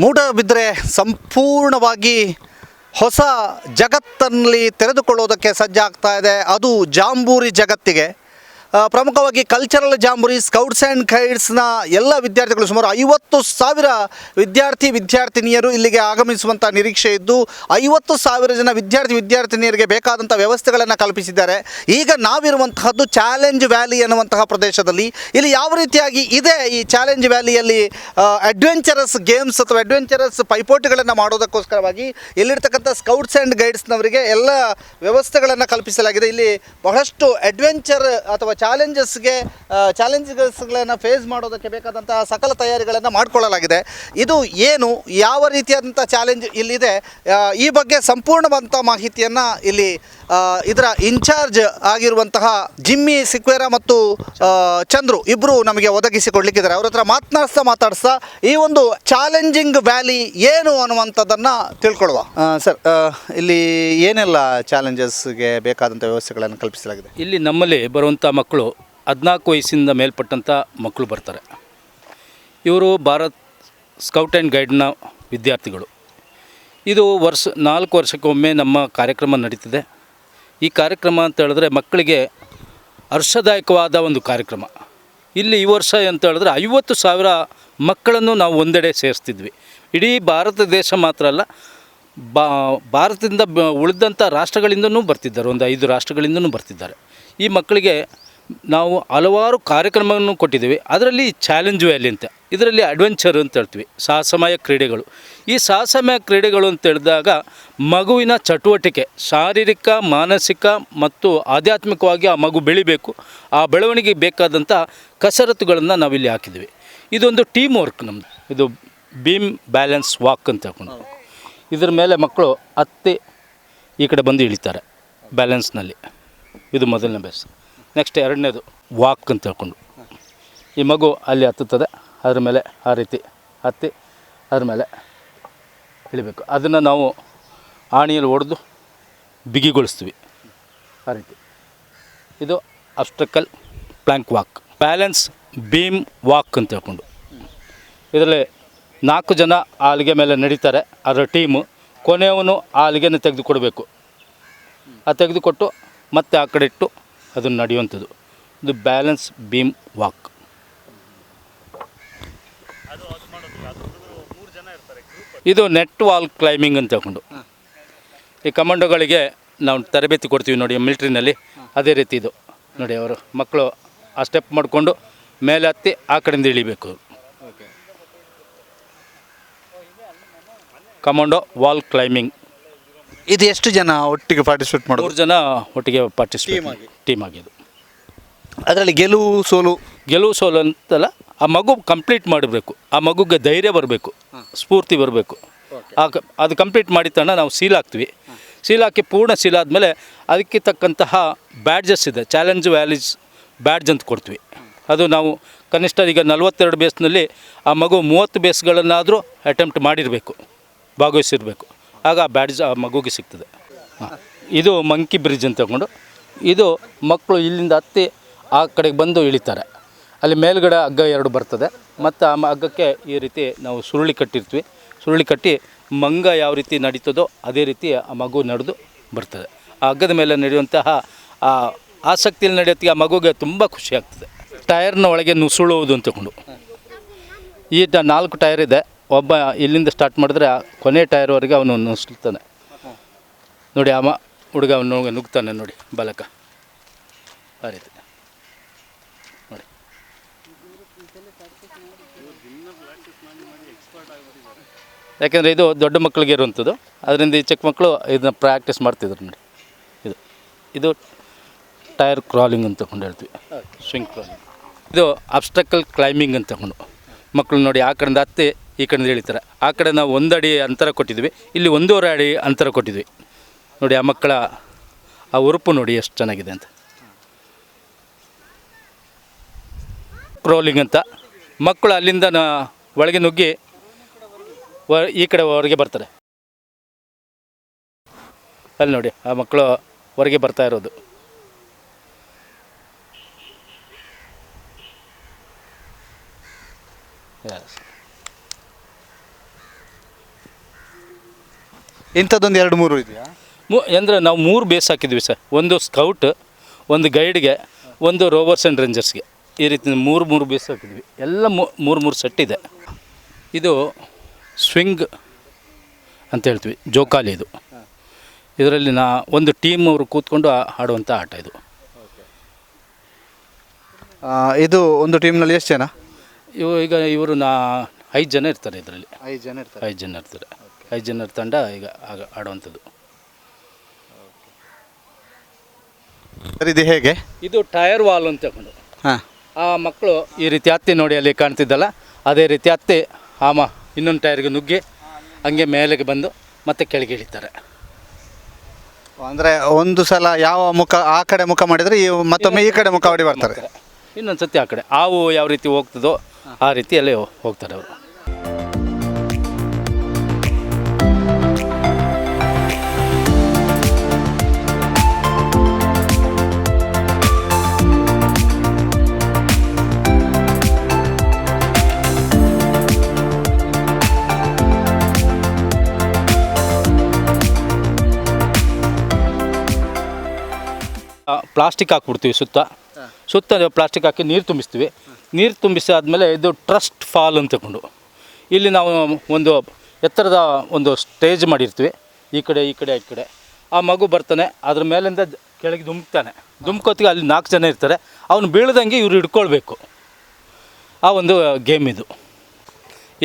ಮೂಡಬಿದ್ರೆ ಸಂಪೂರ್ಣವಾಗಿ ಹೊಸ ಜಗತ್ತಲ್ಲಿ ತೆರೆದುಕೊಳ್ಳೋದಕ್ಕೆ ಸಜ್ಜಾಗ್ತಾ ಇದೆ. ಅದು ಜಾಂಬೂರಿ ಜಗತ್ತಿಗೆ. ಪ್ರಮುಖವಾಗಿ ಕಲ್ಚರಲ್ ಜಾಂಬೂರಿ, ಸ್ಕೌಟ್ಸ್ ಆ್ಯಂಡ್ ಗೈಡ್ಸ್ನ ಎಲ್ಲ ವಿದ್ಯಾರ್ಥಿಗಳು ಸುಮಾರು 50,000 ವಿದ್ಯಾರ್ಥಿನಿಯರು ಇಲ್ಲಿಗೆ ಆಗಮಿಸುವಂಥ ನಿರೀಕ್ಷೆ ಇದ್ದು 50,000 ಜನ ವಿದ್ಯಾರ್ಥಿನಿಯರಿಗೆ ಬೇಕಾದಂಥ ವ್ಯವಸ್ಥೆಗಳನ್ನು ಕಲ್ಪಿಸಿದ್ದಾರೆ. ಈಗ ನಾವಿರುವಂತಹದ್ದು ಚಾಲೆಂಜ್ ವ್ಯಾಲಿ ಅನ್ನುವಂತಹ ಪ್ರದೇಶದಲ್ಲಿ. ಇಲ್ಲಿ ಯಾವ ರೀತಿಯಾಗಿ ಇದೆ ಈ ಚಾಲೆಂಜ್ ವ್ಯಾಲಿಯಲ್ಲಿ ಅಡ್ವೆಂಚರಸ್ ಗೇಮ್ಸ್ ಅಥವಾ ಅಡ್ವೆಂಚರಸ್ ಪೈಪೋಟಿಗಳನ್ನು ಮಾಡೋದಕ್ಕೋಸ್ಕರವಾಗಿ ಇಲ್ಲಿರ್ತಕ್ಕಂಥ ಸ್ಕೌಟ್ಸ್ ಆ್ಯಂಡ್ ಗೈಡ್ಸ್ನವರಿಗೆ ಎಲ್ಲ ವ್ಯವಸ್ಥೆಗಳನ್ನು ಕಲ್ಪಿಸಲಾಗಿದೆ. ಇಲ್ಲಿ ಬಹಳಷ್ಟು ಅಡ್ವೆಂಚರ್ ಅಥವಾ ಚಾಲೆಂಜಸ್ಗಳನ್ನು ಫೇಸ್ ಮಾಡೋದಕ್ಕೆ ಬೇಕಾದಂತಹ ಸಕಲ ತಯಾರಿಗಳನ್ನು ಮಾಡಿಕೊಳ್ಳಲಾಗಿದೆ. ಇದು ಏನು, ಯಾವ ರೀತಿಯಾದಂಥ ಚಾಲೆಂಜ್ ಇಲ್ಲಿದೆ, ಈ ಬಗ್ಗೆ ಸಂಪೂರ್ಣವಾದಂಥ ಮಾಹಿತಿಯನ್ನು ಇಲ್ಲಿ ಇದರ ಇನ್ಚಾರ್ಜ್ ಆಗಿರುವಂತಹ ಜಿಮ್ಮಿ ಸಿಕ್ವೇರಾ ಮತ್ತು ಚಂದ್ರು ಇಬ್ಬರು ನಮಗೆ ಒದಗಿಸಿಕೊಡ್ಲಿಕ್ಕಿದ್ದಾರೆ. ಅವ್ರ ಹತ್ರ ಮಾತನಾಡಿಸ್ತಾ ಈ ಒಂದು ಚಾಲೆಂಜಿಂಗ್ ವ್ಯಾಲಿ ಏನು ಅನ್ನುವಂಥದ್ದನ್ನು ತಿಳ್ಕೊಳ್ಳುವ. ಸರ್, ಇಲ್ಲಿ ಏನೆಲ್ಲ ಚಾಲೆಂಜಸ್ಗೆ ಬೇಕಾದಂಥ ವ್ಯವಸ್ಥೆಗಳನ್ನು ಕಲ್ಪಿಸಲಾಗಿದೆ? ಇಲ್ಲಿ ನಮ್ಮಲ್ಲಿ ಬರುವಂಥ ಮಕ್ಕಳು 14 ವಯಸ್ಸಿಂದ ಮೇಲ್ಪಟ್ಟಂಥ ಮಕ್ಕಳು ಬರ್ತಾರೆ. ಇವರು ಭಾರತ್ ಸ್ಕೌಟ್ ಆ್ಯಂಡ್ ಗೈಡ್ನ ವಿದ್ಯಾರ್ಥಿಗಳು. ಇದು 4 ವರ್ಷಕ್ಕೊಮ್ಮೆ ನಮ್ಮ ಕಾರ್ಯಕ್ರಮ ನಡೀತಿದೆ. ಈ ಕಾರ್ಯಕ್ರಮ ಅಂತ ಹೇಳಿದ್ರೆ ಮಕ್ಕಳಿಗೆ ಹರ್ಷದಾಯಕವಾದ ಒಂದು ಕಾರ್ಯಕ್ರಮ. ಇಲ್ಲಿ ಈ ವರ್ಷ ಅಂತ ಹೇಳಿದ್ರೆ 50,000 ಮಕ್ಕಳನ್ನು ನಾವು ಒಂದೆಡೆ ಸೇರಿಸ್ತಿದ್ವಿ. ಇಡೀ ಭಾರತ ದೇಶ ಮಾತ್ರ ಅಲ್ಲ, ಭಾರತದಿಂದ ಉಳಿದಂಥ ರಾಷ್ಟ್ರಗಳಿಂದನೂ ಬರ್ತಿದ್ದಾರೆ. ಒಂದು 5 ರಾಷ್ಟ್ರಗಳಿಂದನೂ ಬರ್ತಿದ್ದಾರೆ. ಈ ಮಕ್ಕಳಿಗೆ ನಾವು ಹಲವಾರು ಕಾರ್ಯಕ್ರಮವನ್ನು ಕೊಟ್ಟಿದ್ದೀವಿ. ಅದರಲ್ಲಿ ಚಾಲೆಂಜ್ ವ್ಯಾಲಿ ಅಂತ, ಇದರಲ್ಲಿ ಅಡ್ವೆಂಚರ್ ಅಂತ ಹೇಳ್ತೀವಿ, ಸಾಹಸಮಯ ಕ್ರೀಡೆಗಳು. ಈ ಸಾಹಸಮಯ ಕ್ರೀಡೆಗಳು ಅಂತ ಹೇಳಿದಾಗ ಮಗುವಿನ ಚಟುವಟಿಕೆ, ಶಾರೀರಿಕ, ಮಾನಸಿಕ ಮತ್ತು ಆಧ್ಯಾತ್ಮಿಕವಾಗಿ ಆ ಮಗು ಬೆಳಿಬೇಕು. ಆ ಬೆಳವಣಿಗೆಗೆ ಬೇಕಾದಂಥ ಕಸರತ್ತುಗಳನ್ನು ನಾವಿಲ್ಲಿ ಹಾಕಿದ್ವಿ. ಇದೊಂದು ಟೀಮ್ ವರ್ಕ್ ನಮ್ಮದು. ಇದು ಬೀಮ್ ಬ್ಯಾಲೆನ್ಸ್ ವಾಕ್ ಅಂತ ಹೇಳ್ಕೊಂಡು ಇದ್ರ ಮೇಲೆ ಮಕ್ಕಳು ಹತ್ತಿ ಈ ಕಡೆ ಬಂದು ಇಳಿತಾರೆ ಬ್ಯಾಲೆನ್ಸ್ನಲ್ಲಿ. ಇದು ಮೊದಲನೇ ಬೇಸ್. ನೆಕ್ಸ್ಟ್ ಎರಡನೇದು ವಾಕ್ ಅಂತ ಹೇಳ್ಕೊಂಡು ಈ ಮಗು ಅಲ್ಲಿ ಹತ್ತುತ್ತದೆ, ಅದ್ರ ಮೇಲೆ ಆ ರೀತಿ ಹತ್ತಿ ಅದ್ರ ಮೇಲೆ ಇಳಿಬೇಕು. ಅದನ್ನು ನಾವು ಆಣಿಯಲ್ಲಿ ಹೊಡೆದು ಬಿಗಿಗೊಳಿಸ್ತೀವಿ ಆ ರೀತಿ. ಇದು obstacle plank walk. Balance beam walk ಅಂತ ಹೇಳ್ಕೊಂಡು ಇದರಲ್ಲಿ 4 ಜನ ಆ ಹಲಿಗೆ ಮೇಲೆ ನಡೀತಾರೆ. ಅದರ ಟೀಮು ಕೊನೆಯವನು ಆ ಹಲಿಗೆನ ತೆಗೆದುಕೊಡಬೇಕು. ಆ ತೆಗೆದುಕೊಟ್ಟು ಮತ್ತೆ ಆ ಕಡೆ ಇಟ್ಟು ಅದನ್ನು ನಡೆಯುವಂಥದ್ದು. ಇದು ಬ್ಯಾಲೆನ್ಸ್ ಬೀಮ್ ವಾಕ್. ಇದು ನೆಟ್ ವಾಲ್ ಕ್ಲೈಂಬಿಂಗ್ ಅಂತ ಹೇಳ್ಕೊಂಡು ಈ ಕಮಾಂಡೋಗಳಿಗೆ ನಾವು ತರಬೇತಿ ಕೊಡ್ತೀವಿ ನೋಡಿ ಮಿಲಿಟ್ರಿನಲ್ಲಿ. ಅದೇ ರೀತಿ ಇದು ನೋಡಿ, ಅವರು ಮಕ್ಕಳು ಆ ಸ್ಟೆಪ್ ಮಾಡಿಕೊಂಡು ಮೇಲೆ ಹತ್ತಿ ಆ ಕಡೆಯಿಂದ ಇಳಿಬೇಕು. Commando wall climbing. ಇದು ಎಷ್ಟು ಜನ ಒಟ್ಟಿಗೆ ಪಾರ್ಟಿಸಿಪೇಟ್ ಮಾಡೋದು? 3 ಜನ ಒಟ್ಟಿಗೆ ಪಾರ್ಟಿಸಿಪೇಟ್ ಟೀಮ್ ಆಗಿದ್ದು. ಅದರಲ್ಲಿ ಗೆಲುವು ಸೋಲು ಅಂತಲ್ಲ, ಆ ಮಗು ಕಂಪ್ಲೀಟ್ ಮಾಡಬೇಕು. ಆ ಮಗುಗೆ ಧೈರ್ಯ ಬರಬೇಕು, ಸ್ಫೂರ್ತಿ ಬರಬೇಕು. ಅದು ಕಂಪ್ಲೀಟ್ ಮಾಡಿದ ತಕ್ಷಣ ನಾವು ಸೀಲ್ ಹಾಕ್ತೀವಿ. ಸೀಲ್ ಹಾಕಿ ಪೂರ್ಣ ಸೀಲ್ ಆದಮೇಲೆ ಅದಕ್ಕೆ ತಕ್ಕಂತಹ ಬ್ಯಾಡ್ಜಸ್ ಇದೆ, ಚಾಲೆಂಜ್ ವ್ಯಾಲೀಸ್ ಬ್ಯಾಡ್ಜ್ ಅಂತ ಕೊಡ್ತೀವಿ. ಅದು ನಾವು ಕನಿಷ್ಠ ಈಗ 42 ಬೇಸ್ನಲ್ಲಿ ಆ ಮಗು 30 ಬೇಸ್ಗಳನ್ನಾದರೂ ಅಟೆಂಪ್ಟ್ ಮಾಡಿರಬೇಕು, ಭಾಗವಹಿಸಿರಬೇಕು. ಆಗ ಆ ಬ್ಯಾಡ್ಜ್ ಆ ಮಗುಗೆ ಸಿಗ್ತದೆ. ಇದು ಮಂಕಿ ಬ್ರಿಡ್ಜ್ ಅಂತ ತಗೊಂಡು ಇದು ಮಕ್ಕಳು ಇಲ್ಲಿಂದ ಹತ್ತಿ ಆ ಕಡೆಗೆ ಬಂದು ಇಳಿತಾರೆ. ಅಲ್ಲಿ ಮೇಲ್ಗಡೆ ಹಗ್ಗ 2 ಬರ್ತದೆ. ಮತ್ತು ಆ ಹಗ್ಗಕ್ಕೆ ಈ ರೀತಿ ನಾವು ಸುರುಳಿ ಕಟ್ಟಿರ್ತೀವಿ. ಸುರುಳಿ ಕಟ್ಟಿ ಮಂಗ ಯಾವ ರೀತಿ ನಡೀತದೋ ಅದೇ ರೀತಿ ಆ ಮಗು ನಡೆದು ಬರ್ತದೆ. ಆ ಹಗ್ಗದ ಮೇಲೆ ನಡೆಯುವಂತಹ ಆ ಆಸಕ್ತಿಯಲ್ಲಿ ನಡೆಯೋತ್ತಿಗೆ ಆ ಮಗುಗೆ ತುಂಬ ಖುಷಿ ಆಗ್ತದೆ. ಟೈರ್ನ ಒಳಗೆ ನುಸುಳುವುದು ಅಂತ ತಗೊಂಡು ಈ 4 ಟೈರ್ ಇದೆ. ಒಬ್ಬ ಇಲ್ಲಿಂದ ಸ್ಟಾರ್ಟ್ ಮಾಡಿದ್ರೆ ಕೊನೆ ಟೈರ್ವರೆಗೆ ಅವನು ನುಸುಳ್ತಾನೆ ನೋಡಿ. ಆ ಹುಡುಗ ಅವನು ನುಗ್ತಾನೆ ನೋಡಿ, ಬಾಲಕ ಆ ರೀತಿ ನೋಡಿ. ಯಾಕೆಂದರೆ ಇದು ದೊಡ್ಡ ಮಕ್ಕಳಿಗೆ ಇರುವಂಥದ್ದು. ಅದರಿಂದ ಈ ಚಿಕ್ಕ ಮಕ್ಕಳು ಇದನ್ನ ಪ್ರಾಕ್ಟೀಸ್ ಮಾಡ್ತಿದ್ರು ನೋಡಿ. ಇದು ಟೈರ್ ಕ್ರಾಲಿಂಗ್ ಅಂತ ತಗೊಂಡು ಹೇಳ್ತೀವಿ, ಸ್ವಿಂಗ್ ಕ್ರಾಲಿಂಗ್. ಇದು ಅಬ್ಸ್ಟಕಲ್ ಕ್ಲೈಂಬಿಂಗ್ ಅಂತ ತಗೊಂಡು ಮಕ್ಕಳು ನೋಡಿ ಆ ಕಡೆಯಿಂದ ಹತ್ತಿ ಈ ಕಡೆಯಿಂದ ಇಳಿತಾರೆ. ಆ ಕಡೆ ನಾವು 1 ಅಡಿ ಅಂತರ ಕೊಟ್ಟಿದ್ವಿ, ಇಲ್ಲಿ 1.5 ಅಡಿ ಅಂತರ ಕೊಟ್ಟಿದ್ವಿ ನೋಡಿ. ಆ ಮಕ್ಕಳ ಆ ಉರುಪು ನೋಡಿ ಎಷ್ಟು ಚೆನ್ನಾಗಿದೆ ಅಂತ. ಕ್ರೋಲಿಂಗ್ ಅಂತ ಮಕ್ಕಳು ಅಲ್ಲಿಂದ ಒಳಗೆ ನುಗ್ಗಿ ಈ ಕಡೆ ಹೊರಗೆ ಬರ್ತಾರೆ. ಅಲ್ಲಿ ನೋಡಿ ಆ ಮಕ್ಕಳು ಹೊರಗೆ ಬರ್ತಾ ಇರೋದು. ಇಂಥದ್ದೊಂದು 2-3 ಇದೆಯಾ? ಅಂದರೆ ನಾವು 3 ಬೇಸ್ ಹಾಕಿದ್ವಿ ಸರ್. ಒಂದು ಸ್ಕೌಟ್, ಒಂದು ಗೈಡ್ಗೆ, ಒಂದು ರೋವರ್ಸ್ ಆ್ಯಂಡ್ ರೇಂಜರ್ಸ್ಗೆ. ಈ ರೀತಿ 3 ಬೇಸ್ ಹಾಕಿದ್ವಿ. ಎಲ್ಲ 3 ಸೆಟ್ ಇದೆ. ಇದು ಸ್ವಿಂಗ್ ಅಂತ ಹೇಳ್ತೀವಿ, ಜೋಕಾಲಿ. ಇದು ಇದರಲ್ಲಿ ಒಂದು ಟೀಮ್ ಅವರು ಕೂತ್ಕೊಂಡು ಆಡುವಂಥ ಆಟ ಇದು. ಇದು ಒಂದು ಟೀಮ್ನಲ್ಲಿ ಎಷ್ಟು ಜನ? ಇವರು 5 ಜನ ಇರ್ತಾರೆ ಇದರಲ್ಲಿ. 5 ಜನ ಇರ್ತಾರೆ. 5 ಜನ ಇರ್ತಾರೆ. 5 ಜನರ ತಂಡ ಈಗ ಆಡುವಂಥದ್ದು. ಸರ್, ಇದು ಹೇಗೆ? ಇದು ಟೈರ್ ವಾಲ್ ಅಂತ ತಗೊಂಡು ಹಾಂ, ಆ ಮಕ್ಕಳು ಈ ರೀತಿ ಹತ್ತಿ ನೋಡಿ, ಅಲ್ಲಿ ಕಾಣ್ತಿದ್ದಲ್ಲ ಅದೇ ರೀತಿ ಹತ್ತಿ ಇನ್ನೊಂದು ಟೈರ್ಗೆ ನುಗ್ಗಿ ಹಂಗೆ ಮೇಲೆಗೆ ಬಂದು ಮತ್ತೆ ಕೆಳಗೆ ಇಳಿತಾರೆ. ಅಂದರೆ ಒಂದು ಸಲ ಯಾವ ಮುಖ ಆ ಕಡೆ ಮುಖ ಮಾಡಿದರೆ ಮತ್ತೊಮ್ಮೆ ಈ ಕಡೆ ಮುಖ ಹೊಡಿ ಬರ್ತಾರೆ. ಇನ್ನೊಂದು ಸತಿ ಆ ಕಡೆ ಹಾವು ಯಾವ ರೀತಿ ಹೋಗ್ತದೋ ಆ ರೀತಿಯಲ್ಲೇ ಹೋಗ್ತಾರೆ ಅವರು. ಪ್ಲಾಸ್ಟಿಕ್ ಹಾಕ್ಬಿಡ್ತೀವಿ ಸುತ್ತ ಪ್ಲಾಸ್ಟಿಕ್ ಹಾಕಿ ನೀರು ತುಂಬಿಸ್ತೀವಿ. ನೀರು ತುಂಬಿಸಿ ಆದಮೇಲೆ ಇದು ಟ್ರಸ್ಟ್ ಫಾಲ್ ಅಂತ ತಗೊಂಡು ಇಲ್ಲಿ ನಾವು ಒಂದು ಎತ್ತರದ ಒಂದು ಸ್ಟೇಜ್ ಮಾಡಿರ್ತೀವಿ. ಈ ಕಡೆ ಆ ಮಗು ಬರ್ತಾನೆ, ಅದ್ರ ಮೇಲಿಂದ ಕೆಳಗೆ ದುಮ್ಕೋತಿಗೆ ಅಲ್ಲಿ 4 ಜನ ಇರ್ತಾರೆ. ಅವನು ಬೀಳ್ದಂಗೆ ಇವ್ರು ಹಿಡ್ಕೊಳ್ಬೇಕು. ಆ ಒಂದು ಗೇಮ್ ಇದು.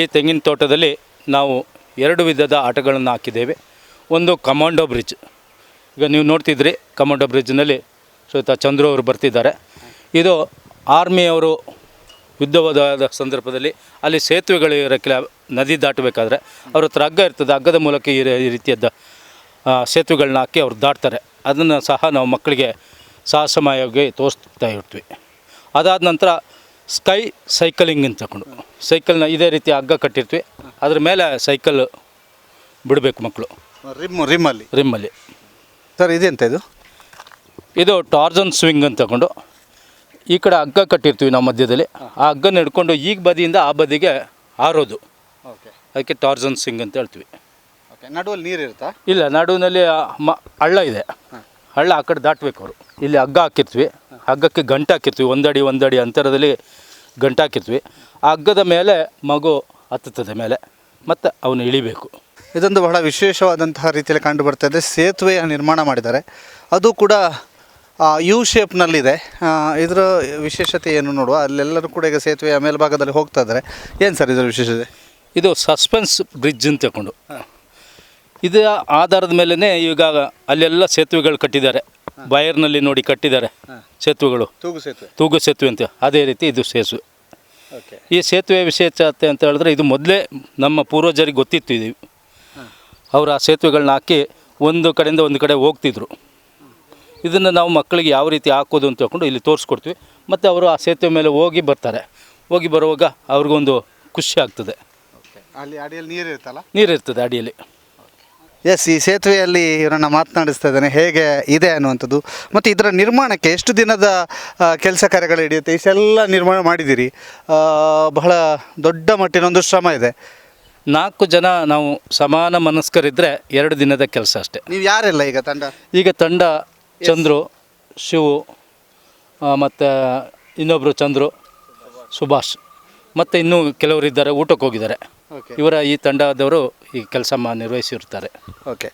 ಈ ತೆಂಗಿನ ತೋಟದಲ್ಲಿ ನಾವು 2 ವಿಧದ ಆಟಗಳನ್ನು ಹಾಕಿದ್ದೇವೆ. ಒಂದು ಕಮಾಂಡೋ ಬ್ರಿಡ್ಜ್. ಈಗ ನೀವು ನೋಡ್ತಿದ್ರಿ, ಕಮಾಂಡೋ ಬ್ರಿಡ್ಜ್ನಲ್ಲಿ ಚಂದ್ರು ಅವರು ಬರ್ತಿದ್ದಾರೆ. ಇದು ಆರ್ಮಿಯವರು ಯುದ್ಧವಾದ ಸಂದರ್ಭದಲ್ಲಿ ಅಲ್ಲಿ ಸೇತುವೆಗಳು ಇರೋಕ್ಕಿಲ್ಲ, ನದಿ ದಾಟಬೇಕಾದ್ರೆ ಅವ್ರ ಹತ್ರ ಹಗ್ಗ ಇರ್ತದೆ. ಹಗ್ಗದ ಮೂಲಕ ಈ ರೀತಿಯಾದ ಸೇತುವೆಗಳನ್ನ ಹಾಕಿ ಅವ್ರು ದಾಟ್ತಾರೆ. ಅದನ್ನು ಸಹ ನಾವು ಮಕ್ಕಳಿಗೆ ಸಾಹಸಮಯವಾಗಿ ತೋರಿಸ್ತಾ ಇರ್ತೀವಿ. ಅದಾದ ನಂತರ ಸ್ಕೈ ಸೈಕಲಿಂಗ್ ಅಂತ ತಗೊಂಡು ಸೈಕಲ್ನ ಇದೇ ರೀತಿ ಹಗ್ಗ ಕಟ್ಟಿರ್ತೀವಿ. ಅದ್ರ ಮೇಲೆ ಸೈಕಲ್ ಬಿಡಬೇಕು ಮಕ್ಕಳು ರಿಮ್ಮಲ್ಲಿ. ಸರ್, ಇದೆಂತ ಇದು ಟಾರ್ಜನ್ ಸ್ವಿಂಗ್ ಅಂತ ತಗೊಂಡು ಈ ಕಡೆ ಹಗ್ಗ ಕಟ್ಟಿರ್ತೀವಿ ನಾವು ಮಧ್ಯದಲ್ಲಿ. ಆ ಹಗ್ಗನ ಹಿಡ್ಕೊಂಡು ಈ ಬದಿಯಿಂದ ಆ ಬದಿಗೆ ಹಾರೋದು. ಅದಕ್ಕೆ ಟಾರ್ಜನ್ ಸ್ವಿಂಗ್ ಅಂತ ಹೇಳ್ತೀವಿ. ನಡುವಲ್ಲಿ ನೀರು ಇರುತ್ತಾ? ಇಲ್ಲ, ನಡುವಿನಲ್ಲಿ ಹಳ್ಳ ಇದೆ. ಹಳ್ಳ ಆ ಕಡೆ ದಾಟಬೇಕು ಅವರು. ಇಲ್ಲಿ ಹಗ್ಗ ಹಾಕಿರ್ತೀವಿ. ಹಗ್ಗಕ್ಕೆ ಗಂಟು ಹಾಕಿರ್ತೀವಿ. ಒಂದಡಿ ಅಂತರದಲ್ಲಿ ಗಂಟು ಹಾಕಿರ್ತೀವಿ. ಆ ಹಗ್ಗದ ಮೇಲೆ ಮಗು ಹತ್ತುತ್ತದೆ ಮೇಲೆ, ಮತ್ತು ಅವನು ಇಳಿಬೇಕು. ಇದೊಂದು ಬಹಳ ವಿಶೇಷವಾದಂತಹ ರೀತಿಯಲ್ಲಿ ಕಂಡು ಬರ್ತಾ ಇದೆ. ಸೇತುವೆಯ ನಿರ್ಮಾಣ ಮಾಡಿದ್ದಾರೆ, ಅದು ಕೂಡ ಯು ಶೇಪ್ನಲ್ಲಿದೆ. ಇದರ ವಿಶೇಷತೆ ಏನು ನೋಡುವ. ಅಲ್ಲೆಲ್ಲರೂ ಕೂಡ ಈಗ ಸೇತುವೆಯ ಮೇಲ್ಭಾಗದಲ್ಲಿ ಹೋಗ್ತಾ ಇದ್ದಾರೆ. ಏನು ಸರ್ ಇದರ ವಿಶೇಷತೆ? ಇದು ಸಸ್ಪೆನ್ಸ್ ಬ್ರಿಡ್ಜ್ ಅಂತ ತಗೊಂಡು ಇದರ ಆಧಾರದ ಮೇಲೇ ಈಗ ಅಲ್ಲೆಲ್ಲ ಸೇತುವೆಗಳು ಕಟ್ಟಿದ್ದಾರೆ. ವೈರ್ನಲ್ಲಿ ನೋಡಿ ಕಟ್ಟಿದ್ದಾರೆ ಸೇತುವೆಗಳು, ತೂಗು ಸೇತುವೆ ಅಂತ. ಅದೇ ರೀತಿ ಇದು ಸೇತುವೆ. ಈ ಸೇತುವೆ ವಿಶೇಷತೆ ಅಂತ ಹೇಳಿದ್ರೆ, ಇದು ಮೊದಲೇ ನಮ್ಮ ಪೂರ್ವಜರಿಗೆ ಗೊತ್ತಿತ್ತು. ಇದು ಅವರು ಆ ಸೇತುವೆಗಳನ್ನ ಹಾಕಿ ಒಂದು ಕಡೆಯಿಂದ ಒಂದು ಕಡೆ ಹೋಗ್ತಿದ್ರು. ಇದನ್ನು ನಾವು ಮಕ್ಕಳಿಗೆ ಯಾವ ರೀತಿ ಹಾಕೋದು ಅಂತ ಹೇಳ್ಕೊಂಡು ಇಲ್ಲಿ ತೋರಿಸ್ಕೊಡ್ತೀವಿ. ಮತ್ತು ಅವರು ಆ ಸೇತುವೆ ಮೇಲೆ ಹೋಗಿ ಬರುವಾಗ ಅವ್ರಿಗೊಂದು ಖುಷಿ ಆಗ್ತದೆ. ಅಲ್ಲಿ ಅಡಿಯಲ್ಲಿ ನೀರಿರ್ತದೆ ಅಡಿಯಲ್ಲಿ. ಎಸ್, ಈ ಸೇತುವೆಯಲ್ಲಿ ಇವರನ್ನು ಮಾತನಾಡಿಸ್ತಾ ಇದ್ದಾನೆ, ಹೇಗೆ ಇದೆ ಅನ್ನುವಂಥದ್ದು. ಮತ್ತು ಇದರ ನಿರ್ಮಾಣಕ್ಕೆ ಎಷ್ಟು ದಿನದ ಕೆಲಸ ಕಾರ್ಯಗಳು ಹಿಡಿಯುತ್ತೆ? ಇಷ್ಟೆಲ್ಲ ನಿರ್ಮಾಣ ಮಾಡಿದ್ದೀರಿ, ಬಹಳ ದೊಡ್ಡ ಮಟ್ಟಿನ ಒಂದು ಶ್ರಮ ಇದೆ. 4 ಜನ ನಾವು ಸಮಾನ ಮನಸ್ಕರಿದ್ದರೆ 2 ದಿನದ ಕೆಲಸ ಅಷ್ಟೇ. ನೀವು ಯಾರೆಲ್ಲ ಈಗ ತಂಡ ಚಂದ್ರು, ಶಿವು, ಮತ್ತು ಇನ್ನೊಬ್ಬರು ಚಂದ್ರು, ಸುಭಾಷ್, ಮತ್ತು ಇನ್ನೂ ಕೆಲವರು ಇದ್ದಾರೆ, ಊಟಕ್ಕೆ ಹೋಗಿದ್ದಾರೆ. ಇವರ ಈ ತಂಡದವರು ಈ ಕೆಲಸ ನಿರ್ವಹಿಸಿರ್ತಾರೆ. ಓಕೆ,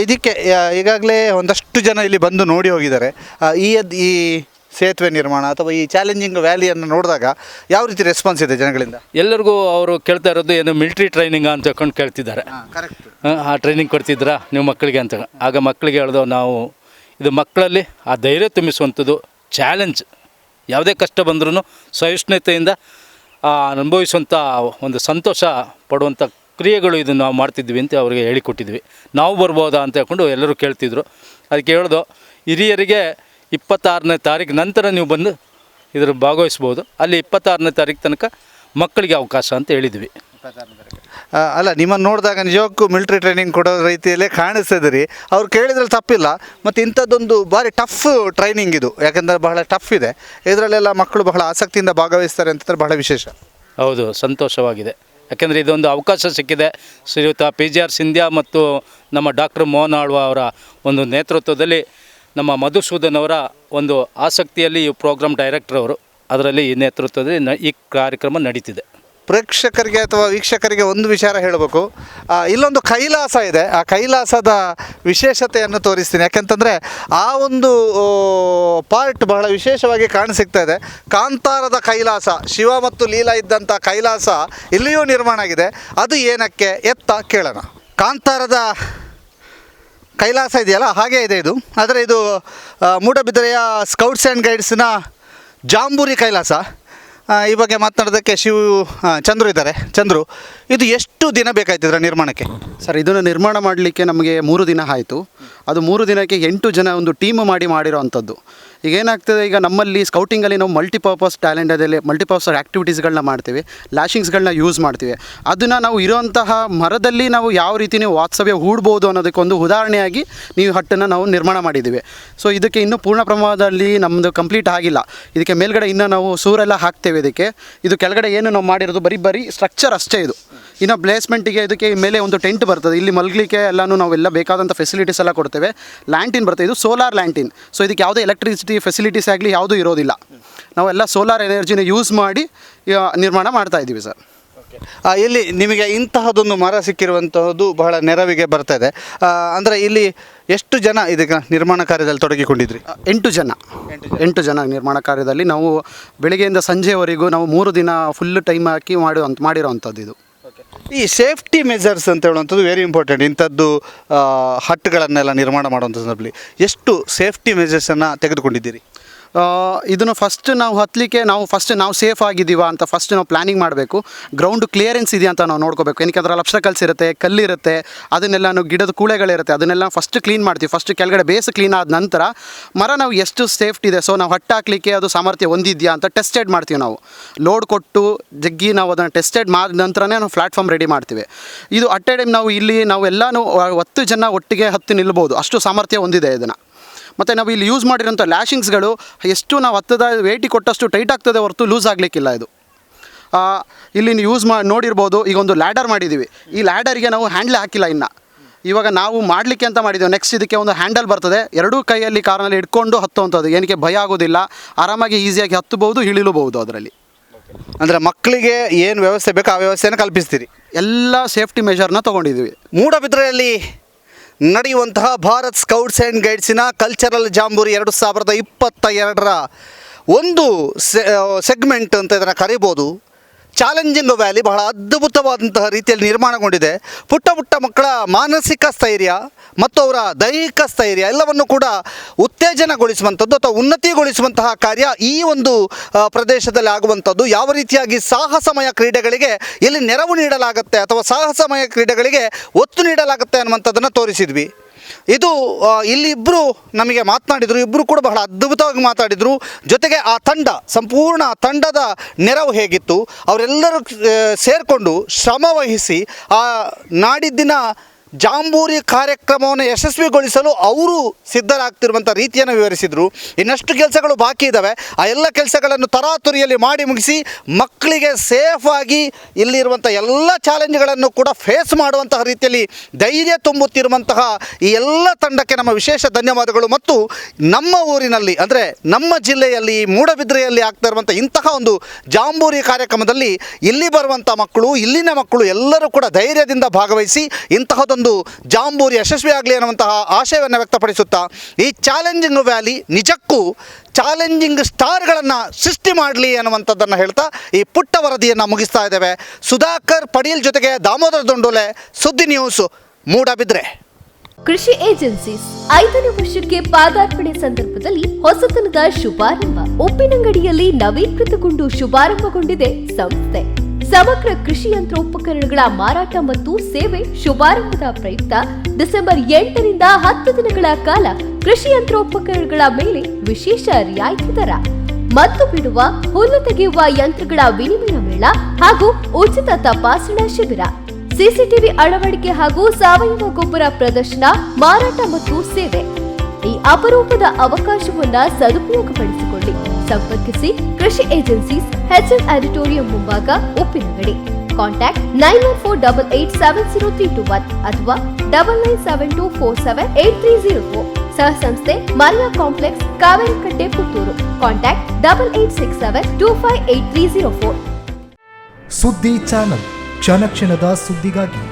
ಇದಕ್ಕೆ ಈಗಾಗಲೇ ಒಂದಷ್ಟು ಜನ ಇಲ್ಲಿ ಬಂದು ನೋಡಿ ಹೋಗಿದ್ದಾರೆ. ಈ ಸೇತುವೆ ನಿರ್ಮಾಣ ಅಥವಾ ಈ ಚಾಲೆಂಜಿಂಗ್ ವ್ಯಾಲಿಯನ್ನು ನೋಡಿದಾಗ ಯಾವ ರೀತಿ ರೆಸ್ಪಾನ್ಸ್ ಇದೆ ಜನಗಳಿಂದ? ಎಲ್ಲರಿಗೂ ಅವರು ಕೇಳ್ತಾ ಇರೋದು ಏನು ಮಿಲಿಟ್ರಿ ಟ್ರೈನಿಂಗ್ ಅಂತ ಹೇಳ್ಕೊಂಡು ಕೇಳ್ತಿದ್ದಾರೆ. ಆ ಟ್ರೈನಿಂಗ್ ಕೊಡ್ತಿದ್ರಾ ನೀವು ಮಕ್ಕಳಿಗೆ ಅಂತ. ಆಗ ಮಕ್ಕಳಿಗೆ ಹೇಳ್ದೋ ನಾವು, ಇದು ಮಕ್ಕಳಲ್ಲಿ ಆ ಧೈರ್ಯ ತುಂಬಿಸುವಂಥದ್ದು, ಚಾಲೆಂಜ್, ಯಾವುದೇ ಕಷ್ಟ ಬಂದ್ರೂ ಸಹಿಷ್ಣುತೆಯಿಂದ ಅನುಭವಿಸುವಂಥ ಒಂದು ಸಂತೋಷ ಪಡುವಂಥ ಕ್ರಿಯೆಗಳು ಇದನ್ನು ನಾವು ಮಾಡ್ತಿದ್ವಿ ಅಂತ ಅವರಿಗೆ ಹೇಳಿಕೊಟ್ಟಿದ್ವಿ. ನಾವು ಬರ್ಬೋದಾ ಅಂತ ಹೇಳ್ಕೊಂಡು ಎಲ್ಲರೂ ಕೇಳ್ತಿದ್ರು. ಅದಕ್ಕೆ ಹೇಳ್ದೋ, ಹಿರಿಯರಿಗೆ 26ನೇ ತಾರೀಕು ನಂತರ ನೀವು ಬಂದು ಇದರ ಭಾಗವಹಿಸ್ಬೋದು. ಅಲ್ಲಿ 26ನೇ ತಾರೀಕು ತನಕ ಮಕ್ಕಳಿಗೆ ಅವಕಾಶ ಅಂತ ಹೇಳಿದ್ವಿ. ಅಲ್ಲ, ನಿಮ್ಮನ್ನು ನೋಡಿದಾಗ ನಿಜಕ್ಕೂ ಮಿಲಿಟ್ರಿ ಟ್ರೈನಿಂಗ್ ಕೊಡೋ ರೀತಿಯಲ್ಲೇ ಕಾಣಿಸ್ತಿದ್ದೀರಿ. ಅವ್ರು ಕೇಳಿದ್ರಲ್ಲಿ ತಪ್ಪಿಲ್ಲ. ಮತ್ತು ಇಂಥದ್ದೊಂದು ಭಾರಿ ಟಫ್ ಟ್ರೈನಿಂಗ್ ಇದು, ಯಾಕೆಂದರೆ ಬಹಳ ಟಫ್ ಇದೆ. ಇದರಲ್ಲೆಲ್ಲ ಮಕ್ಕಳು ಬಹಳ ಆಸಕ್ತಿಯಿಂದ ಭಾಗವಹಿಸ್ತಾರೆ ಅಂತಂದರೆ ಬಹಳ ವಿಶೇಷ. ಹೌದು, ಸಂತೋಷವಾಗಿದೆ. ಯಾಕೆಂದರೆ ಇದೊಂದು ಅವಕಾಶ ಸಿಕ್ಕಿದೆ. ಶ್ರೀಯುತ PGR ಸಿಂಧ್ಯಾ ಮತ್ತು ನಮ್ಮ ಡಾಕ್ಟರ್ ಮೋಹನ್ ಆಳ್ವ ಅವರ ಒಂದು ನೇತೃತ್ವದಲ್ಲಿ ನಮ್ಮ ಮಧುಸೂದನ್ ಅವರ ಒಂದು ಆಸಕ್ತಿಯಲ್ಲಿ ಈ ಪ್ರೋಗ್ರಾಮ್ ಡೈರೆಕ್ಟರ್ ಅವರು, ಅದರಲ್ಲಿ ಈ ನೇತೃತ್ವದಲ್ಲಿ ಈ ಕಾರ್ಯಕ್ರಮ ನಡೀತಿದೆ. ಪ್ರೇಕ್ಷಕರಿಗೆ ಅಥವಾ ವೀಕ್ಷಕರಿಗೆ ಒಂದು ವಿಚಾರ ಹೇಳಬೇಕು. ಇಲ್ಲೊಂದು ಕೈಲಾಸ ಇದೆ. ಆ ಕೈಲಾಸದ ವಿಶೇಷತೆಯನ್ನು ತೋರಿಸ್ತೀನಿ. ಯಾಕೆಂತಂದರೆ ಆ ಒಂದು ಪಾರ್ಟ್ ಬಹಳ ವಿಶೇಷವಾಗಿ ಕಾಣಸಿಗ್ತಾ ಇದೆ. ಕಾಂತಾರದ ಕೈಲಾಸ, ಶಿವ ಮತ್ತು ಲೀಲಾ ಇದ್ದಂಥ ಕೈಲಾಸ ಇಲ್ಲಿಯೂ ನಿರ್ಮಾಣ ಆಗಿದೆ. ಅದು ಏನಕ್ಕೆ ಎತ್ತ ಕೇಳೋಣ. ಕಾಂತಾರದ ಕೈಲಾಸ ಇದೆಯಲ್ಲ, ಹಾಗೇ ಇದೆ ಇದು. ಆದರೆ ಇದು ಮೂಡಬಿದ್ರೆಯ ಸ್ಕೌಟ್ಸ್ ಆ್ಯಂಡ್ ಗೈಡ್ಸ್ನ ಜಾಂಬೂರಿ ಕೈಲಾಸ. ಈ ಬಗ್ಗೆ ಮಾತನಾಡೋದಕ್ಕೆ ಚಂದ್ರು ಇದ್ದಾರೆ. ಚಂದ್ರು, ಇದು ಎಷ್ಟು ದಿನ ಬೇಕಾಯ್ತಿದ್ರ ನಿರ್ಮಾಣಕ್ಕೆ? ಸರ್, ಇದನ್ನು ನಿರ್ಮಾಣ ಮಾಡಲಿಕ್ಕೆ ನಮಗೆ 3 ದಿನ ಆಯಿತು. ಅದು 3 ದಿನಕ್ಕೆ 8 ಜನ ಒಂದು ಟೀಮ್ ಮಾಡಿರೋ ಅಂಥದ್ದು. ಈಗ ಏನಾಗ್ತದೆ, ಈಗ ನಮ್ಮಲ್ಲಿ ಸ್ಕೌಟಿಂಗಲ್ಲಿ ನಾವು ಮಲ್ಟಿಪರ್ಪಸ್ ಟ್ಯಾಲೆಂಟಲ್ಲಿ ಮಲ್ಟಿಪರ್ಪಸ್ ಆ್ಯಕ್ಟಿವಿಟೀಸ್ಗಳನ್ನ ಮಾಡ್ತೀವಿ, ಲ್ಯಾಶಿಂಗ್ಸ್ಗಳನ್ನ ಯೂಸ್ ಮಾಡ್ತೀವಿ. ಅದನ್ನು ನಾವು ಇರೋಂತಹ ಮರದಲ್ಲಿ ನಾವು ಯಾವ ರೀತಿ ನೀವು ವಾಸ್ತವ್ಯ ಹೂಡ್ಬೋದು ಅನ್ನೋದಕ್ಕೊಂದು ಉದಾಹರಣೆಯಾಗಿ ನೀವು ಹಟ್ಟನ್ನು ನಾವು ನಿರ್ಮಾಣ ಮಾಡಿದ್ದೀವಿ. ಸೊ ಇದಕ್ಕೆ ಇನ್ನೂ ಪೂರ್ಣ ಪ್ರಮಾಣದಲ್ಲಿ ನಮ್ಮದು ಕಂಪ್ಲೀಟ್ ಆಗಿಲ್ಲ. ಇದಕ್ಕೆ ಮೇಲ್ಗಡೆ ಇನ್ನೂ ನಾವು ಸೂರೆಲ್ಲ ಹಾಕ್ತೇವೆ. ಇದು ಕೆಳಗಡೆ ಏನು ನಾವು ಮಾಡಿರೋದು ಬರೀ ಸ್ಟ್ರಕ್ಚರ್ ಅಷ್ಟೇ. ಇದು ಇನ್ನು ಪ್ಲೇಸ್ಮೆಂಟಿಗೆ ಇದಕ್ಕೆ ಮೇಲೆ ಒಂದು ಟೆಂಟ್ ಬರ್ತದೆ. ಇಲ್ಲಿ ಮಲಗಲಿಕ್ಕೆ ಎಲ್ಲನೂ ನಾವೆಲ್ಲ ಬೇಕಾದಂಥ ಫೆಸಿಲಿಟೀಸ್ ಎಲ್ಲ ಕೊಡ್ತೇವೆ. ಲ್ಯಾಂಟಿನ್ ಬರ್ತದೆ, ಇದು ಸೋಲಾರ್ ಲ್ಯಾಂಟಿನ್. ಸೊ ಇದಕ್ಕೆ ಯಾವುದೇ ಎಲೆಕ್ಟ್ರಿಸಿಟಿ ಫೆಸಿಲಿಟೀಸ್ ಆಗಲಿ ಯಾವುದೂ ಇರೋದಿಲ್ಲ. ನಾವೆಲ್ಲ ಸೋಲಾರ್ ಎನರ್ಜಿನ ಯೂಸ್ ಮಾಡಿ ನಿರ್ಮಾಣ ಮಾಡ್ತಾ ಇದ್ದೀವಿ ಸರ್. ಇಲ್ಲಿ ನಿಮಗೆ ಇಂತಹದೊಂದು ಮರ ಸಿಕ್ಕಿರುವಂತಹದ್ದು ಬಹಳ ನೆರವಿಗೆ ಬರ್ತಾ ಇದೆ. ಅಂದರೆ ಇಲ್ಲಿ ಎಷ್ಟು ಜನ ಇದಕ್ಕೆ ನಿರ್ಮಾಣ ಕಾರ್ಯದಲ್ಲಿ ತೊಡಗಿಕೊಂಡಿದ್ರಿ? 8 ಜನ ನಿರ್ಮಾಣ ಕಾರ್ಯದಲ್ಲಿ ನಾವು ಬೆಳಗ್ಗೆಯಿಂದ ಸಂಜೆವರೆಗೂ ನಾವು 3 ದಿನ ಫುಲ್ ಟೈಮ್ ಹಾಕಿ ಮಾಡಿರೋವಂಥದ್ದು ಇದು. ಈ ಸೇಫ್ಟಿ ಮೆಜರ್ಸ್ ಅಂತ ಹೇಳುವಂಥದ್ದು ವೆರಿ ಇಂಪಾರ್ಟೆಂಟ್. ಇಂಥದ್ದು ಹಟ್ಗಳನ್ನೆಲ್ಲ ನಿರ್ಮಾಣ ಮಾಡುವಂಥ ಸಂದರ್ಭದಲ್ಲಿ ಎಷ್ಟು ಸೇಫ್ಟಿ ಮೆಜರ್ಸನ್ನು ತೆಗೆದುಕೊಂಡಿದ್ದೀರಿ? ಇದನ್ನು ಫಸ್ಟ್ ನಾವು ಹತ್ತಲಿಕ್ಕೆ ನಾವು ಸೇಫ್ ಆಗಿದ್ದೀವ ಅಂತ ಫಸ್ಟ್ ನಾವು ಪ್ಲ್ಯಾನಿಂಗ್ ಮಾಡಬೇಕು. ಗ್ರೌಂಡ್ ಕ್ಲಿಯರೆನ್ಸ್ ಇದೆಯಾ ಅಂತ ನಾವು ನೋಡ್ಕೋಬೇಕು. ಏನಕ್ಕೆ ಅದರಲ್ಲಿ ಅಬ್ಸ್ಟಕಲ್ಸ್ ಇರುತ್ತೆ, ಕಲ್ಲಿರುತ್ತೆ, ಅದನ್ನೆಲ್ಲ ನಾವು ಗಿಡದ ಕೂಳೆಗಳಿರುತ್ತೆ, ಅದನ್ನೆಲ್ಲ ಫಸ್ಟ್ ಕ್ಲೀನ್ ಮಾಡ್ತೀವಿ. ಫಸ್ಟ್ ಕೆಳಗಡೆ ಬೇಸ್ ಕ್ಲೀನ್ ಆದ ನಂತರ ಮರ ನಾವು ಎಷ್ಟು ಸೇಫ್ಟಿ ಇದೆ, ಸೊ ನಾವು ಹಟ್ಟಾಕಲಿಕ್ಕೆ ಅದು ಸಾಮರ್ಥ್ಯ ಹೊಂದಿದೆಯಾ ಅಂತ ಟೆಸ್ಟೆಡ್ ಮಾಡ್ತೀವಿ. ನಾವು ಲೋಡ್ ಕೊಟ್ಟು ಜಗ್ಗಿ ನಾವು ಅದನ್ನು ಟೆಸ್ಟೆಡ್ ಮಾಡಿದ ನಂತರನೇ ನಾವು ಪ್ಲ್ಯಾಟ್ಫಾರ್ಮ್ ರೆಡಿ ಮಾಡ್ತೀವಿ. ಇದು ಅಟ್ ಎ ಟೈಮ್ ನಾವೆಲ್ಲನೂ 10 ಜನ ಒಟ್ಟಿಗೆ ಹತ್ತಿ ನಿಲ್ಬೋದು, ಅಷ್ಟು ಸಾಮರ್ಥ್ಯ ಹೊಂದಿದೆ ಇದನ್ನು. ಮತ್ತು ನಾವು ಇಲ್ಲಿ ಯೂಸ್ ಮಾಡಿರೋಂಥ ಲ್ಯಾಶಿಂಗ್ಸ್ಗಳು ಎಷ್ಟು ನಾವು ಹತ್ತದ ವೇಟಿ ಕೊಟ್ಟಷ್ಟು ಟೈಟ್ ಆಗ್ತದೆ ಹೊರತು ಲೂಸ್ ಆಗಲಿಕ್ಕಿಲ್ಲ. ಇದು ಇಲ್ಲಿ ನೀವು ನೋಡಿರ್ಬೋದು. ಈಗ ಒಂದು ಲ್ಯಾಡರ್ ಮಾಡಿದ್ದೀವಿ. ಈ ಲ್ಯಾಡರಿಗೆ ನಾವು ಹ್ಯಾಂಡ್ಲ್ ಹಾಕಿಲ್ಲ ಇನ್ನು. ಇವಾಗ ನಾವು ಮಾಡಲಿಕ್ಕೆ ಅಂತ ಮಾಡಿದ್ದೇವೆ. ನೆಕ್ಸ್ಟ್ ಇದಕ್ಕೆ ಒಂದು ಹ್ಯಾಂಡಲ್ ಬರ್ತದೆ, ಎರಡೂ ಕೈಯಲ್ಲಿ ಕಾರ್ನಲ್ಲಿ ಇಟ್ಕೊಂಡು ಹತ್ತುವಂಥದ್ದು. ಏನಕ್ಕೆ ಭಯ ಆಗೋದಿಲ್ಲ, ಆರಾಮಾಗಿ ಈಸಿಯಾಗಿ ಹತ್ತಬಹುದು, ಇಳಿಲೂಬಹುದು ಅದರಲ್ಲಿ. ಅಂದರೆ ಮಕ್ಕಳಿಗೆ ಏನು ವ್ಯವಸ್ಥೆ ಬೇಕೋ ಆ ವ್ಯವಸ್ಥೆಯನ್ನು ಕಲ್ಪಿಸ್ತೀರಿ? ಎಲ್ಲ ಸೇಫ್ಟಿ ಮೆಷರ್ನ ತೊಗೊಂಡಿದ್ದೀವಿ. ಮೂಡಬಿದ್ರೆಯಲ್ಲಿ ನಡೆಯುವಂತಹ ಭಾರತ್ ಸ್ಕೌಟ್ಸ್ ಆ್ಯಂಡ್ ಗೈಡ್ಸಿನ ಕಲ್ಚರಲ್ ಜಾಂಬೂರಿ 2022ರ ಒಂದು ಸೆಗ್ಮೆಂಟ್ ಅಂತ ಇದನ್ನು ಕರಿಬೋದು. ಚಾಲೆಂಜಿಂಗ್ ವ್ಯಾಲಿ ಬಹಳ ಅದ್ಭುತವಾದಂತಹ ರೀತಿಯಲ್ಲಿ ನಿರ್ಮಾಣಗೊಂಡಿದೆ. ಪುಟ್ಟ ಮಕ್ಕಳ ಮಾನಸಿಕ ಸ್ಥೈರ್ಯ ಮತ್ತು ಅವರ ದೈಹಿಕ ಸ್ಥೈರ್ಯ ಎಲ್ಲವನ್ನು ಕೂಡ ಉತ್ತೇಜನಗೊಳಿಸುವಂಥದ್ದು ಅಥವಾ ಉನ್ನತಿಗೊಳಿಸುವಂತಹ ಕಾರ್ಯ ಈ ಒಂದು ಪ್ರದೇಶದಲ್ಲಿ ಆಗುವಂಥದ್ದು. ಯಾವ ರೀತಿಯಾಗಿ ಸಾಹಸಮಯ ಕ್ರೀಡೆಗಳಿಗೆ ಇಲ್ಲಿ ನೆರವು ನೀಡಲಾಗುತ್ತೆ ಅಥವಾ ಸಾಹಸಮಯ ಕ್ರೀಡೆಗಳಿಗೆ ಒತ್ತು ನೀಡಲಾಗುತ್ತೆ ಅನ್ನುವಂಥದ್ದನ್ನು ತೋರಿಸಿದ್ವಿ. ಇದು ಇಲ್ಲಿ ಇಬ್ಬರು ನಮಗೆ ಮಾತನಾಡಿದರು. ಇಬ್ಬರು ಕೂಡ ಬಹಳ ಅದ್ಭುತವಾಗಿ ಮಾತಾಡಿದರು. ಜೊತೆಗೆ ಆ ಸಂಪೂರ್ಣ ತಂಡದ ನೆರವು ಹೇಗಿತ್ತು, ಅವರೆಲ್ಲರೂ ಸೇರಿಕೊಂಡು ಶ್ರಮವಹಿಸಿ ಆ ನಾಡಿದ್ದಿನ ಜಾಂಬೂರಿ ಕಾರ್ಯಕ್ರಮವನ್ನು ಯಶಸ್ವಿಗೊಳಿಸಲು ಅವರು ಸಿದ್ಧರಾಗ್ತಿರುವಂಥ ರೀತಿಯನ್ನು ವಿವರಿಸಿದರು. ಇನ್ನಷ್ಟು ಕೆಲಸಗಳು ಬಾಕಿ ಇದ್ದಾವೆ. ಆ ಎಲ್ಲ ಕೆಲಸಗಳನ್ನು ತರಾತುರಿಯಲ್ಲಿ ಮಾಡಿ ಮುಗಿಸಿ ಮಕ್ಕಳಿಗೆ ಸೇಫಾಗಿ ಇಲ್ಲಿರುವಂಥ ಎಲ್ಲ ಚಾಲೆಂಜ್ಗಳನ್ನು ಕೂಡ ಫೇಸ್ ಮಾಡುವಂತಹ ರೀತಿಯಲ್ಲಿ ಧೈರ್ಯ ತುಂಬುತ್ತಿರುವಂತಹ ಈ ಎಲ್ಲ ತಂಡಕ್ಕೆ ನಮ್ಮ ವಿಶೇಷ ಧನ್ಯವಾದಗಳು. ಮತ್ತು ನಮ್ಮ ಊರಿನಲ್ಲಿ ಅಂದರೆ ನಮ್ಮ ಜಿಲ್ಲೆಯಲ್ಲಿ ಮೂಡಬಿದ್ರೆಯಲ್ಲಿ ಆಗ್ತಾ ಇರುವಂಥ ಇಂತಹ ಒಂದು ಜಾಂಬೂರಿ ಕಾರ್ಯಕ್ರಮದಲ್ಲಿ ಇಲ್ಲಿ ಬರುವಂಥ ಮಕ್ಕಳು, ಇಲ್ಲಿನ ಮಕ್ಕಳು ಎಲ್ಲರೂ ಕೂಡ ಧೈರ್ಯದಿಂದ ಭಾಗವಹಿಸಿ ಇಂತಹದೊಂದು ಜಾಂಬೂರಿ ಯಶಸ್ವಿ ಆಗಲಿ ಅನ್ನುವಂತಹ ಆಶಯವನ್ನು ವ್ಯಕ್ತಪಡಿಸುತ್ತಾ ಈ ಚಾಲೆಂಜಿಂಗ್ ವ್ಯಾಲಿ ನಿಜಕ್ಕೂ ಚಾಲೆಂಜಿಂಗ್ ಸ್ಟಾರ್ಗಳನ್ನು ಸೃಷ್ಟಿ ಮಾಡಲಿ ಅನ್ನುವಂಥದ್ದನ್ನು ಹೇಳ್ತಾ ಈ ಪುಟ್ಟ ವರದಿಯನ್ನು ಮುಗಿಸ್ತಾ ಇದ್ದೇವೆ. ಸುಧಾಕರ್ ಪಡೀಲ್ ಜೊತೆಗೆ ದಾಮೋದರ ದೊಂಡೋಲೆ, ಸುದ್ದಿ ನ್ಯೂಸ್, ಮೂಡಬಿದ್ರೆ. ಕೃಷಿ ಏಜೆನ್ಸೀಸ್ 5ನೇ ವರ್ಷಕ್ಕೆ ಪಾದಾರ್ಪಣೆ ಸಂದರ್ಭದಲ್ಲಿ ಹೊಸತನದ ಶುಭಾರಂಭ. ಉಪ್ಪಿನಂಗಡಿಯಲ್ಲಿ ನವೀಕೃತಗೊಂಡು ಶುಭಾರಂಭಗೊಂಡಿದೆ ಸಂಸ್ಥೆ. ಸಮಗ್ರ ಕೃಷಿ ಯಂತ್ರೋಪಕರಣಗಳ ಮಾರಾಟ ಮತ್ತು ಸೇವೆ ಶುಭಾರಂಭದ ಪ್ರಯುಕ್ತ ಡಿಸೆಂಬರ್ 8ರಿಂದ 10 ದಿನಗಳ ಕಾಲ ಕೃಷಿ ಯಂತ್ರೋಪಕರಣಗಳ ಮೇಲೆ ವಿಶೇಷ ರಿಯಾಯಿತಿ ದರ, ಮದ್ದು ಬಿಡುವ, ಹುಲ್ಲು ತೆಗೆಯುವ ಯಂತ್ರಗಳ ವಿನಿಮಯ ಮೇಳ ಹಾಗೂ ಉಚಿತ ತಪಾಸಣಾ ಶಿಬಿರ, ಸಿಸಿಟಿವಿ ಅಳವಡಿಕೆ ಹಾಗೂ ಸಾವಯವ ಗೊಬ್ಬರ ಪ್ರದರ್ಶನ, ಮಾರಾಟ ಮತ್ತು ಸೇವೆ. ಈ ಅಪರೂಪದ ಅವಕಾಶವನ್ನ ಸದುಪಯೋಗಪಡಿಸಿಕೊಳ್ಳಿ. ಸಂಪರ್ಕಿಸಿ ಕೃಷಿ ಏಜೆನ್ಸೀಸ್, HN ಆಡಿಟೋರಿಯಂ ಮುಂಭಾಗ, ಉಪ್ಪಿನಂಗಡಿ. ಕಾಂಟ್ಯಾಕ್ಟ್ 9148870321 ಅಥವಾ 9972478304. ಸಹ ಸಂಸ್ಥೆ ಮರಿಯಾ ಕಾಂಪ್ಲೆಕ್ಸ್, ಕಾವೇರಿಕಟ್ಟೆ, ಪುತ್ತೂರು. ಕಾಂಟ್ಯಾಕ್ಟ್ 8867258304. ಸುದ್ದಿ ಚಾನಲ್, ಕ್ಷಣ ಕ್ಷಣದ ಸುದ್ದಿಗಾಗಿ.